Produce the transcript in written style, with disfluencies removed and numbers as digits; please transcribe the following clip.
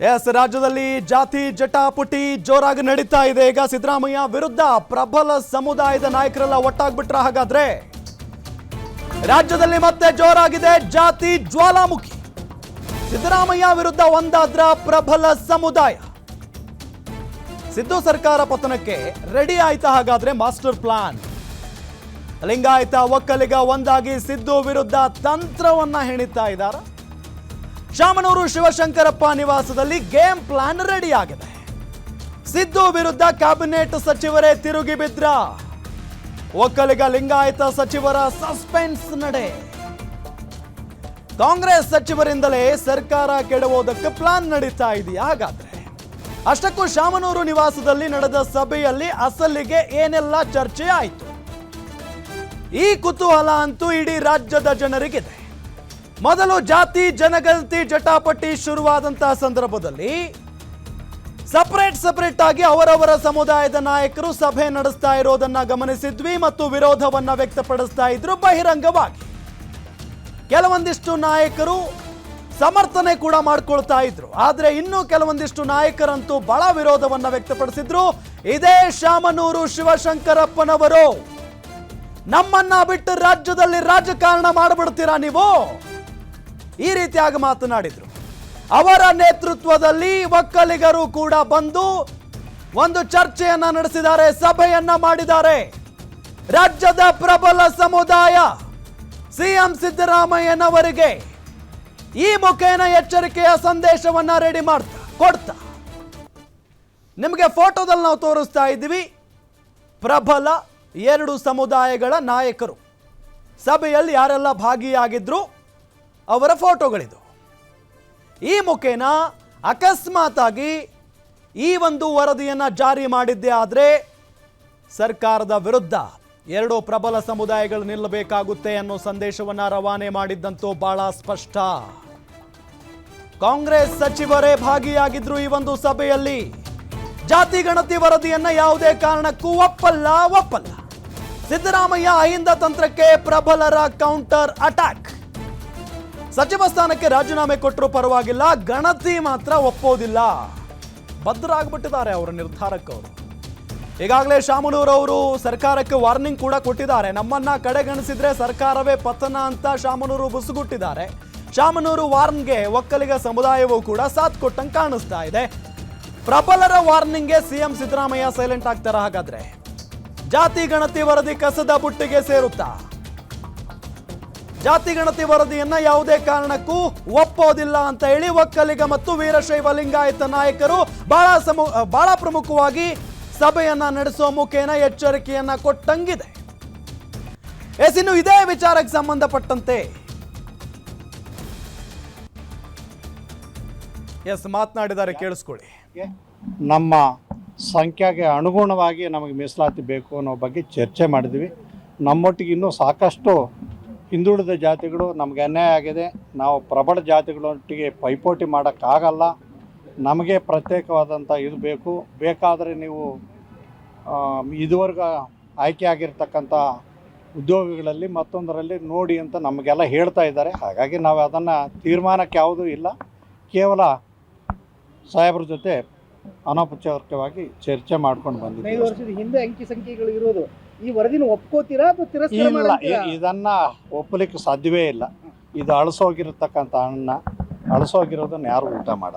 S ರಾಜ್ಯದಲ್ಲಿ ಜಾತಿ ಜಟಾಪಟಿ ಜೋರಾಗಿ ನಡೀತಾ ಇದೆ. ಈಗ ಸಿದ್ದರಾಮಯ್ಯ ವಿರುದ್ಧ ಪ್ರಬಲ ಸಮುದಾಯದ ನಾಯಕರೆಲ್ಲ ಒಟ್ಟಾಗ್ಬಿಟ್ರ. ಹಾಗಾದ್ರೆ ರಾಜ್ಯದಲ್ಲಿ ಮತ್ತೆ ಜೋರಾಗಿದೆ ಜಾತಿ ಜ್ವಾಲಾಮುಖಿ. ಸಿದ್ದರಾಮಯ್ಯ ವಿರುದ್ಧ ಒಂದಾದ್ರ ಪ್ರಬಲ ಸಮುದಾಯ. ಸಿದ್ದು ಸರ್ಕಾರ ಪತನಕ್ಕೆ ರೆಡಿ ಆಯ್ತಾ? ಹಾಗಾದ್ರೆ ಮಾಸ್ಟರ್ ಪ್ಲಾನ್. ಲಿಂಗಾಯತ ಒಕ್ಕಲಿಗ ಒಂದಾಗಿ ಸಿದ್ದು ವಿರುದ್ಧ ತಂತ್ರವನ್ನ ಹೆಣಿತಾ ಇದ್ದಾರೆ. ಶಾಮನೂರು ಶಿವಶಂಕರಪ್ಪ ನಿವಾಸದಲ್ಲಿ ಗೇಮ್ ಪ್ಲಾನ್ ರೆಡಿ ಆಗಿದೆ. ಸಿದ್ದು ವಿರುದ್ಧ ಕ್ಯಾಬಿನೆಟ್ ಸಚಿವರೇ ತಿರುಗಿ ಬಿದ್ರ. ಒಕ್ಕಲಿಗ ಲಿಂಗಾಯತ ಸಚಿವರ ಸಸ್ಪೆನ್ಸ್ ನಡೆ. ಕಾಂಗ್ರೆಸ್ ಸಚಿವರಿಂದಲೇ ಸರ್ಕಾರ ಕೆಡವೋದಕ್ಕೆ ಪ್ಲಾನ್ ನಡೀತಾ ಇದೆಯಾ? ಹಾಗಾದ್ರೆ ಅಷ್ಟಕ್ಕೂ ಶಾಮನೂರು ನಿವಾಸದಲ್ಲಿ ನಡೆದ ಸಭೆಯಲ್ಲಿ ಅಸಲಿಗೆ ಏನೆಲ್ಲ ಚರ್ಚೆ ಆಯಿತು? ಈ ಕುತೂಹಲ ಅಂತೂ ಇಡೀ ರಾಜ್ಯದ ಜನರಿಗಿದೆ. ಮೊದಲು ಜಾತಿ ಜನಗಣತಿ ಜಟಾಪಟಿ ಶುರುವಾದಂತಹ ಸಂದರ್ಭದಲ್ಲಿ ಸಪರೇಟ್ ಆಗಿ ಅವರವರ ಸಮುದಾಯದ ನಾಯಕರು ಸಭೆ ನಡೆಸ್ತಾ ಇರೋದನ್ನ ಗಮನಿಸಿದ್ವಿ ಮತ್ತು ವಿರೋಧವನ್ನ ವ್ಯಕ್ತಪಡಿಸ್ತಾ ಇದ್ರು ಬಹಿರಂಗವಾಗಿ. ಕೆಲವೊಂದಿಷ್ಟು ನಾಯಕರು ಸಮರ್ಥನೆ ಕೂಡ ಮಾಡ್ಕೊಳ್ತಾ ಇದ್ರು. ಆದ್ರೆ ಇನ್ನು ಕೆಲವೊಂದಿಷ್ಟು ನಾಯಕರಂತೂ ಬಹಳ ವಿರೋಧವನ್ನ ವ್ಯಕ್ತಪಡಿಸಿದ್ರು. ಇದೇ ಶಾಮನೂರು ಶಿವಶಂಕರಪ್ಪನವರು ನಮ್ಮನ್ನ ಬಿಟ್ಟು ರಾಜ್ಯದಲ್ಲಿ ರಾಜಕಾರಣ ಮಾಡಿಬಿಡ್ತೀರಾ ನೀವು, ಈ ರೀತಿಯಾಗಿ ಮಾತನಾಡಿದ್ರು. ಅವರ ನೇತೃತ್ವದಲ್ಲಿ ಒಕ್ಕಲಿಗರು ಕೂಡ ಬಂದು ಒಂದು ಚರ್ಚೆಯನ್ನ ನಡೆಸಿದ್ದಾರೆ, ಸಭೆಯನ್ನ ಮಾಡಿದ್ದಾರೆ. ರಾಜ್ಯದ ಪ್ರಬಲ ಸಮುದಾಯ ಸಿಎಂ ಸಿದ್ದರಾಮಯ್ಯನವರಿಗೆ ಈ ಮುಖೇನ ಎಚ್ಚರಿಕೆಯ ಸಂದೇಶವನ್ನ ರೆಡಿ ಕೊಡ್ತಾ ನಿಮಗೆ ಫೋಟೋದಲ್ಲಿ ನಾವು ತೋರಿಸ್ತಾ ಇದ್ದೀವಿ. ಪ್ರಬಲ ಎರಡು ಸಮುದಾಯಗಳ ನಾಯಕರು ಸಭೆಯಲ್ಲಿ ಯಾರೆಲ್ಲ ಭಾಗಿಯಾಗಿದ್ರು ಅವರ ಫೋಟೋಗಳಿದು. ಈ ಮುಖೇನ ಅಕಸ್ಮಾತ್ ಆಗಿ ಈ ಒಂದು ವರದಿಯನ್ನ ಜಾರಿ ಮಾಡಿದ್ದೇ ಆದರೆ ಸರ್ಕಾರದ ವಿರುದ್ಧ ಎರಡು ಪ್ರಬಲ ಸಮುದಾಯಗಳು ನಿಲ್ಲಬೇಕಾಗುತ್ತೆ ಅನ್ನೋ ಸಂದೇಶವನ್ನ ರವಾನೆ ಮಾಡಿದ್ದಂತೂ ಬಹಳ ಸ್ಪಷ್ಟ. ಕಾಂಗ್ರೆಸ್ ಸಚಿವರೇ ಭಾಗಿಯಾಗಿದ್ರು ಈ ಒಂದು ಸಭೆಯಲ್ಲಿ. ಜಾತಿ ಗಣತಿ ವರದಿಯನ್ನ ಯಾವುದೇ ಕಾರಣಕ್ಕೂ ಒಪ್ಪಲ್ಲ. ಸಿದ್ದರಾಮಯ್ಯ ಅಹಿಂದ ತಂತ್ರಕ್ಕೆ ಪ್ರಬಲರ ಕೌಂಟರ್ ಅಟ್ಯಾಕ್. ಸಚಿವ ಸ್ಥಾನಕ್ಕೆ ರಾಜೀನಾಮೆ ಕೊಟ್ಟರೂ ಪರವಾಗಿಲ್ಲ, ಗಣತಿ ಮಾತ್ರ ಒಪ್ಪೋದಿಲ್ಲ. ಬದ್ಧರಾಗ್ಬಿಟ್ಟಿದ್ದಾರೆ ಅವರ ನಿರ್ಧಾರಕ್ಕೆ. ಅವರು ಈಗಾಗಲೇ ಶಾಮನೂರು ಅವರು ಸರ್ಕಾರಕ್ಕೆ ವಾರ್ನಿಂಗ್ ಕೂಡ ಕೊಟ್ಟಿದ್ದಾರೆ. ನಮ್ಮನ್ನ ಕಡೆಗಣಿಸಿದ್ರೆ ಸರ್ಕಾರವೇ ಪತನ ಅಂತ ಶಾಮನೂರು ಬುಸುಗುಟ್ಟಿದ್ದಾರೆ. ಶಾಮನೂರು ವಾರ್ನ್ಗೆ ಒಕ್ಕಲಿಗ ಸಮುದಾಯವೂ ಕೂಡ ಸಾಥ್ ಕೊಟ್ಟಂಗೆ ಕಾಣಿಸ್ತಾ ಇದೆ. ಪ್ರಬಲರ ವಾರ್ನಿಂಗ್ಗೆ ಸಿಎಂ ಸಿದ್ದರಾಮಯ್ಯ ಸೈಲೆಂಟ್ ಆಗ್ತಾರ? ಹಾಗಾದ್ರೆ ಜಾತಿ ಗಣತಿ ವರದಿ ಕಸದ ಬುಟ್ಟಿಗೆ ಸೇರುತ್ತಾ? ಜಾತಿ ಗಣತಿ ವರದಿಯನ್ನ ಯಾವುದೇ ಕಾರಣಕ್ಕೂ ಒಪ್ಪೋದಿಲ್ಲ ಅಂತ ಹೇಳಿ ಒಕ್ಕಲಿಗ ಮತ್ತು ವೀರಶೈವ ಲಿಂಗಾಯತ ನಾಯಕರು ಬಹಳ ಪ್ರಮುಖವಾಗಿ ಸಭೆಯನ್ನ ನಡೆಸುವ ಮುಖೇನ ಎಚ್ಚರಿಕೆಯನ್ನ ಕೊಟ್ಟಂಗಿದೆ. ಇನ್ನು ಇದೇ ವಿಚಾರಕ್ಕೆ ಸಂಬಂಧಪಟ್ಟಂತೆ ಮಾತನಾಡಿದ್ದಾರೆ, ಕೇಳಿಸ್ಕೊಳ್ಳಿ. ನಮ್ಮ ಸಂಖ್ಯೆಗೆ ಅನುಗುಣವಾಗಿ ನಮಗೆ ಮೀಸಲಾತಿ ಬೇಕು ಅನ್ನೋ ಬಗ್ಗೆ ಚರ್ಚೆ ಮಾಡಿದ್ವಿ. ನಮ್ಮೊಟ್ಟಿಗೆ ಇನ್ನೂ ಸಾಕಷ್ಟು ಹಿಂದುಳಿದ ಜಾತಿಗಳು ನಮಗೆ ಅನ್ಯಾಯ ಆಗಿದೆ. ನಾವು ಪ್ರಬಲ ಜಾತಿಗಳೊಟ್ಟಿಗೆ ಪೈಪೋಟಿ ಮಾಡೋಕ್ಕಾಗಲ್ಲ. ನಮಗೆ ಪ್ರತ್ಯೇಕವಾದಂಥ ಇದು ಬೇಕು. ಬೇಕಾದರೆ ನೀವು ಇದುವರೆಗೂ ಆಯ್ಕೆ ಆಗಿರ್ತಕ್ಕಂಥ ಉದ್ಯೋಗಗಳಲ್ಲಿ ಮತ್ತೊಂದರಲ್ಲಿ ನೋಡಿ ಅಂತ ನಮಗೆಲ್ಲ ಹೇಳ್ತಾ ಇದ್ದಾರೆ. ಹಾಗಾಗಿ ನಾವು ಅದನ್ನು ತೀರ್ಮಾನಕ್ಕೆ ಯಾವುದೂ ಇಲ್ಲ. ಕೇವಲ ಸಾಹೇಬ್ರ ಜೊತೆ ಅನೌಪಚಾರಿಕವಾಗಿ ಚರ್ಚೆ ಮಾಡ್ಕೊಂಡು ಬಂದಿದ್ದೀವಿ. 5 ವರ್ಷದ ಹಿಂದೆ ಅಂಕಿ ಸಂಖ್ಯೆಗಳು ಇರೋದು, ಈ ವರದಿನ ಒಪ್ಕೋತೀರಾ ಅಥವಾ ತಿರಸ್ಕಾರ ಮಾಡ್ತೀರಾ? ಇದನ್ನ ಒಪ್ಪಲಿಕ್ಕೆ ಸಾಧ್ಯವೇ ಇಲ್ಲ. ಇದು ಅಳಸೋಗಿರತಕ್ಕಂಥ ಅನ್ನ, ಅಳಸೋಗಿರೋದನ್ನ ಯಾರು ಊಟ ಮಾಡಲ್ಲ.